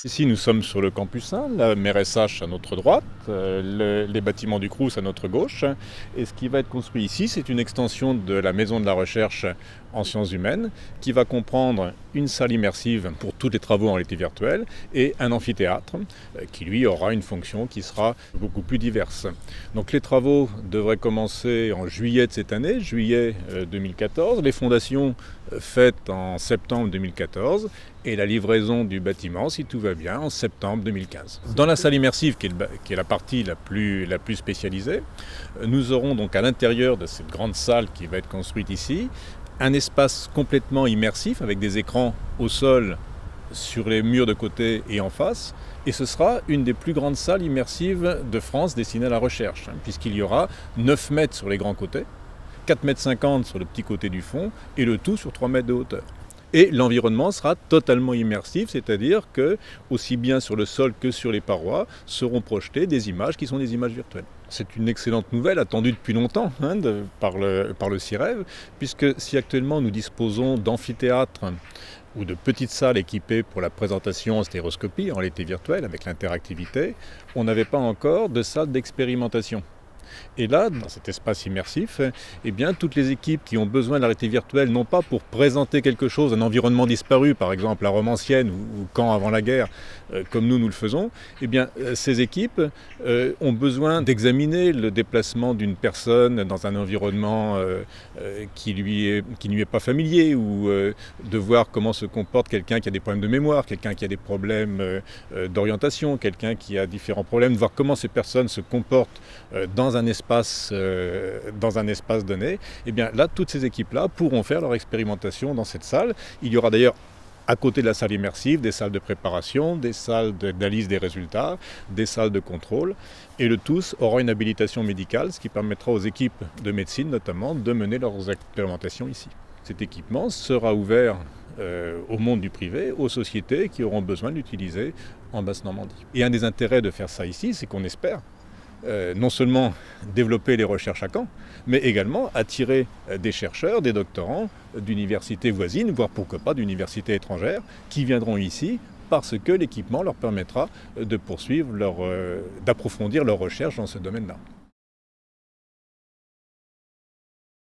Ici, nous sommes sur le campus 1, la MRSH à notre droite, les bâtiments du Crous à notre gauche. Et ce qui va être construit ici, c'est une extension de la maison de la recherche en sciences humaines qui va comprendre une salle immersive pour tous les travaux en réalité virtuelle et un amphithéâtre qui, lui, aura une fonction qui sera beaucoup plus diverse. Donc les travaux devraient commencer en juillet de cette année, juillet 2014. Les fondations faites en septembre 2014 et la livraison du bâtiment, si tout va bien, en septembre 2015. Dans la salle immersive, qui est la partie la plus spécialisée, nous aurons donc à l'intérieur de cette grande salle qui va être construite ici, un espace complètement immersif avec des écrans au sol, sur les murs de côté et en face. Et ce sera une des plus grandes salles immersives de France destinées à la recherche, puisqu'il y aura 9 mètres sur les grands côtés, 4,50 m sur le petit côté du fond, et le tout sur 3 mètres de hauteur. Et l'environnement sera totalement immersif, c'est-à-dire que, aussi bien sur le sol que sur les parois, seront projetées des images qui sont des images virtuelles. C'est une excellente nouvelle, attendue depuis longtemps par le CIREV, puisque si actuellement nous disposons d'amphithéâtres ou de petites salles équipées pour la présentation en stéroscopie, en réalité virtuelle, avec l'interactivité, on n'avait pas encore de salles d'expérimentation. Et là, dans cet espace immersif, eh bien, toutes les équipes qui ont besoin de la réalité virtuelle, non pas pour présenter quelque chose, un environnement disparu, par exemple la Rome ancienne ou Caen avant la guerre, comme nous le faisons, eh bien, ces équipes ont besoin d'examiner le déplacement d'une personne dans un environnement qui ne lui est pas familier, ou de voir comment se comporte quelqu'un qui a des problèmes de mémoire, quelqu'un qui a des problèmes d'orientation, quelqu'un qui a différents problèmes, de voir comment ces personnes se comportent dans un espace donné. Et bien là, toutes ces équipes-là pourront faire leur expérimentation dans cette salle. Il y aura d'ailleurs, à côté de la salle immersive, des salles de préparation, des salles d'analyse des résultats, des salles de contrôle. Et le tous aura une habilitation médicale, ce qui permettra aux équipes de médecine notamment de mener leurs expérimentations ici. Cet équipement sera ouvert au monde du privé, aux sociétés qui auront besoin de l'utiliser en Basse-Normandie. Et un des intérêts de faire ça ici, c'est qu'on espère non seulement développer les recherches à Caen, mais également attirer des chercheurs, des doctorants d'universités voisines, voire pourquoi pas d'universités étrangères, qui viendront ici parce que l'équipement leur permettra de poursuivre d'approfondir leurs recherches dans ce domaine-là.